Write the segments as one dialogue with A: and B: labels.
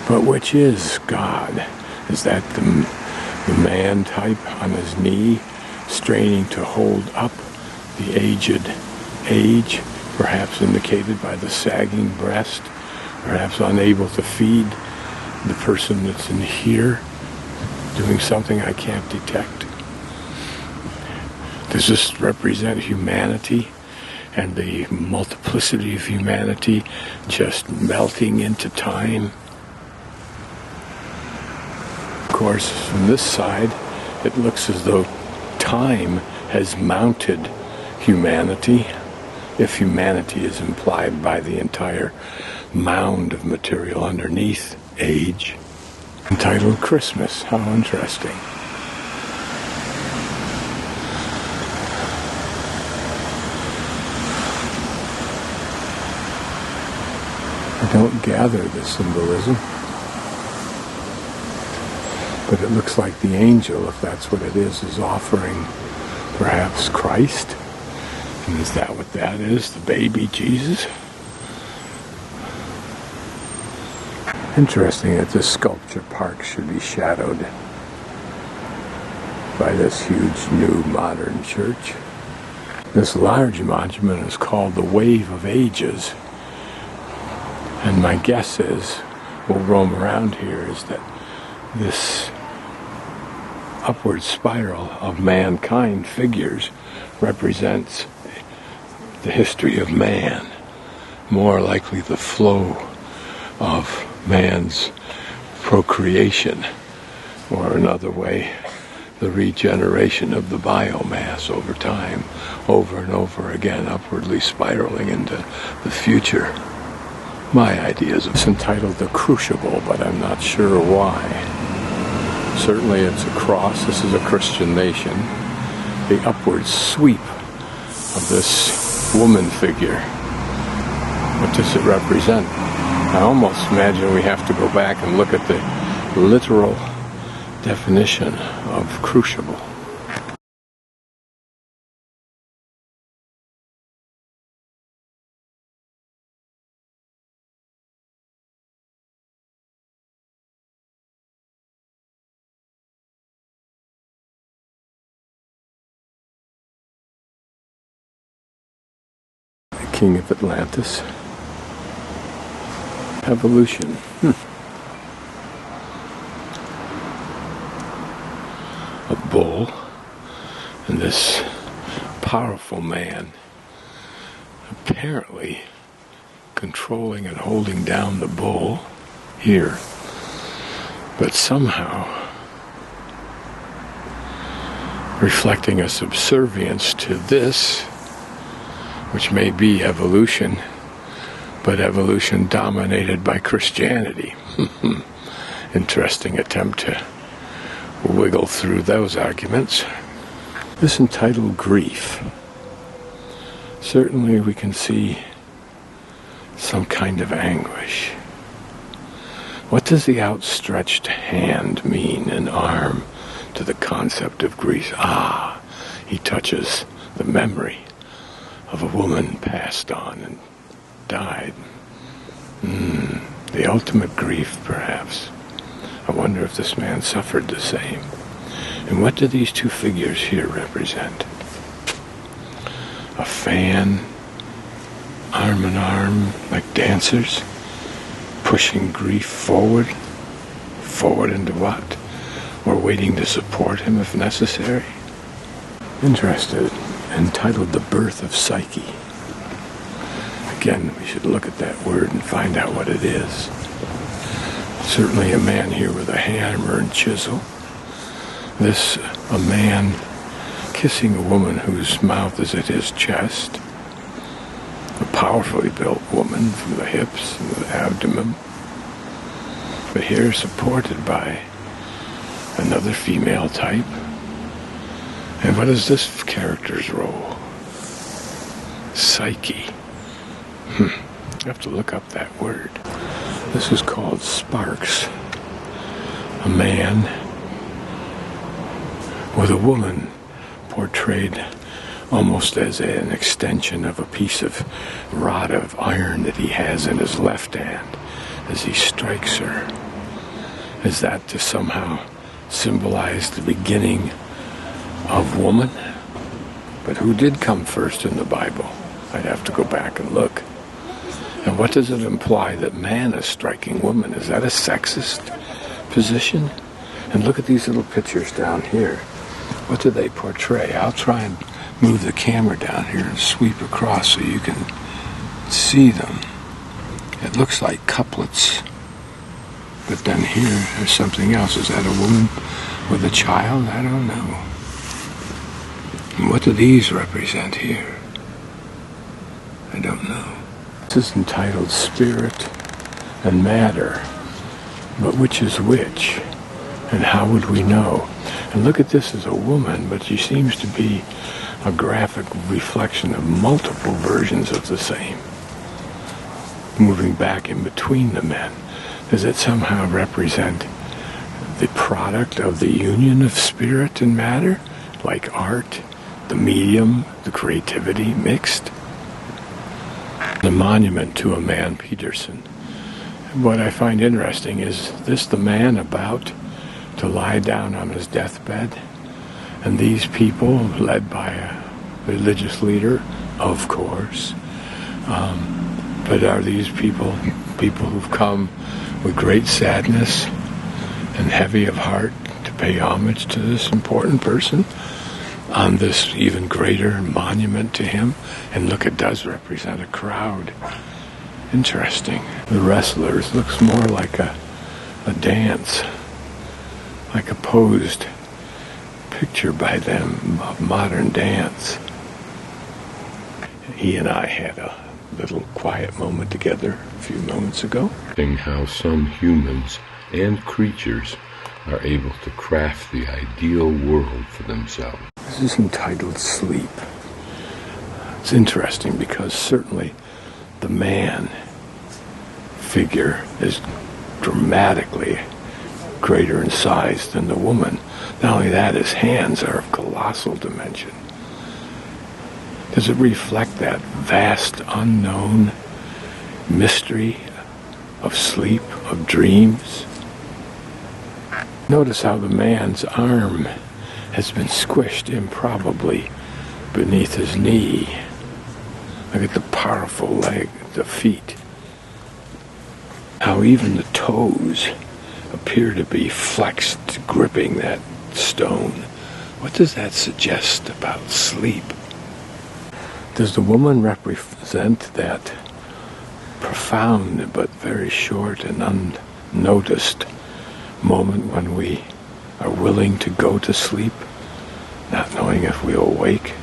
A: But which is God? Is that the man type on his knee, straining to hold up the aged age, perhaps indicated by the sagging breast, perhaps unable to feed the person that's in here, doing something I can't detect? Does this represent humanity and the multiplicity of humanity just melting into time? Of course, from this side, it looks as though time has mounted humanity, if humanity is implied by the entire mound of material underneath age, entitled Christmas. How interesting. I don't gather the symbolism, but it looks like the angel, if that's what it is offering perhaps Christ. And is that what that is? The baby Jesus? Interesting that this sculpture park should be shadowed by this huge new modern church. This large monument is called the Wave of Ages. And my guess is, we'll roam around here, is that this upward spiral of mankind figures represents the history of man, more likely the flow of man's procreation, or another way, the regeneration of the biomass over time, over and over again, upwardly spiraling into the future. My ideas. It's entitled The Crucible, but I'm not sure why. Certainly it's a cross. This is a Christian nation. The upward sweep of this woman figure. What does it represent? I almost imagine we have to go back and look at the literal definition of crucible. King of Atlantis. Evolution. A bull, and this powerful man apparently controlling and holding down the bull here, but somehow reflecting a subservience to this, which may be evolution, but evolution dominated by Christianity. Interesting attempt to wiggle through those arguments. This entitled Grief. Certainly we can see some kind of anguish. What does the outstretched hand mean, an arm, to the concept of grief? Ah, he touches the memory of a woman passed on and died. The ultimate grief, perhaps. I wonder if this man suffered the same. And what do these two figures here represent? A fan, arm in arm, like dancers, pushing grief forward. Forward into what? Or waiting to support him if necessary? Interested. Entitled The Birth of Psyche. Again, we should look at that word and find out what it is. Certainly a man here with a hammer and chisel. This, a man kissing a woman whose mouth is at his chest. A powerfully built woman from the hips and the abdomen. But here supported by another female type. And what is this character's role? Psyche. I have to look up that word. This is called Sparks. A man with a woman portrayed almost as an extension of a piece of rod of iron that he has in his left hand as he strikes her. Is that to somehow symbolize the beginning of woman? But who did come first in the Bible? I'd have to go back and look. And what does it imply that man is striking woman? Is that a sexist position? And look at these little pictures down here. What do they portray? I'll try and move the camera down here and sweep across so you can see them. It looks like couplets. But then here, there's something else. Is that a woman with a child? I don't know. And what do these represent here? I don't know. This is entitled Spirit and Matter. But which is which? And how would we know? And look at this as a woman, but she seems to be a graphic reflection of multiple versions of the same, moving back in between the men. Does it somehow represent the product of the union of spirit and matter, like art, the medium, the creativity mixed? The monument to a man, Peterson. What I find interesting is this the man about to lie down on his deathbed, and these people, led by a religious leader, of course, but are these people who've come with great sadness and heavy of heart to pay homage to this important person on this even greater monument to him? And look, it does represent a crowd. Interesting. The wrestlers looks more like a dance, like a posed picture by them of modern dance. He and I had a little quiet moment together a few moments ago.
B: How some humans and creatures are able to craft the ideal world for themselves.
A: This is entitled Sleep. It's interesting because certainly the man figure is dramatically greater in size than the woman. Not only that, his hands are of colossal dimension. Does it reflect that vast unknown mystery of sleep, of dreams? Notice how the man's arm has been squished improbably beneath his knee. Look at the powerful leg, the feet. How even the toes appear to be flexed, gripping that stone. What does that suggest about sleep? Does the woman represent that profound but very short and unnoticed moment when we are willing to go to sleep, not knowing if we'll wake?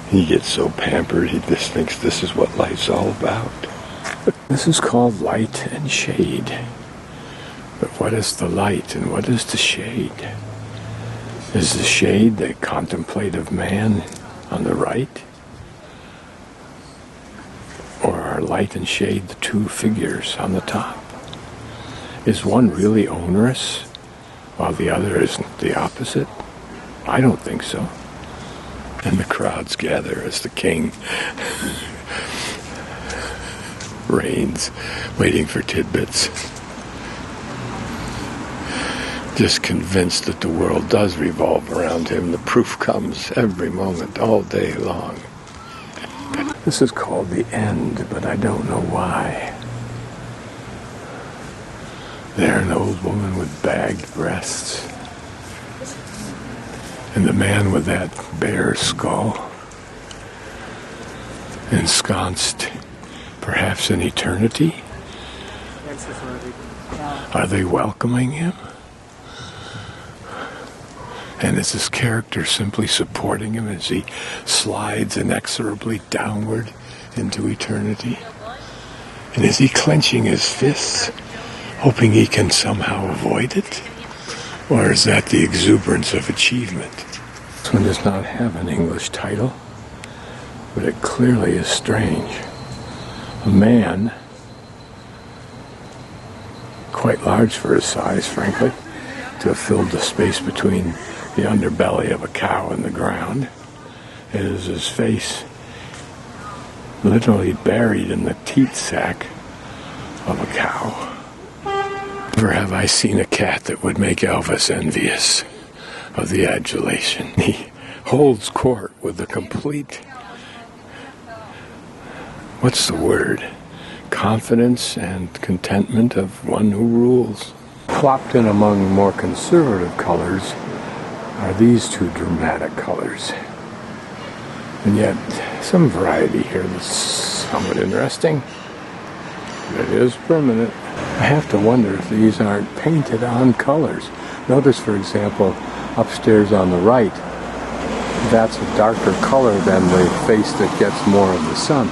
A: He gets so pampered, he just thinks this is what life's all about. This is called light and shade. But what is the light and what is the shade? Is the shade the contemplative man on the right? Or are light and shade the two figures on the top? Is one really onerous while the other is the opposite? I don't think so. And the crowds gather as the king reigns, waiting for tidbits. Just convinced that the world does revolve around him. The proof comes every moment, all day long. This is called the end, but I don't know why. There, an old woman with bagged breasts. And the man with that bare skull, ensconced perhaps in eternity. Are they welcoming him? And is his character simply supporting him as he slides inexorably downward into eternity? And is he clenching his fists, hoping he can somehow avoid it? Or is that the exuberance of achievement? This one does not have an English title, but it clearly is strange. A man, quite large for his size, frankly, to have filled the space between the underbelly of a cow and the ground. It is his face literally buried in the teat sack of a cow. Never have I seen a cat that would make Elvis envious of the adulation. He holds court with the complete, what's the word? Confidence and contentment of one who rules. Plopped in among more conservative colors are these two dramatic colors. And yet, some variety here that's somewhat interesting. It is permanent. I have to wonder if these aren't painted on colors. Notice, for example, upstairs on the right, that's a darker color than the face that gets more of the sun.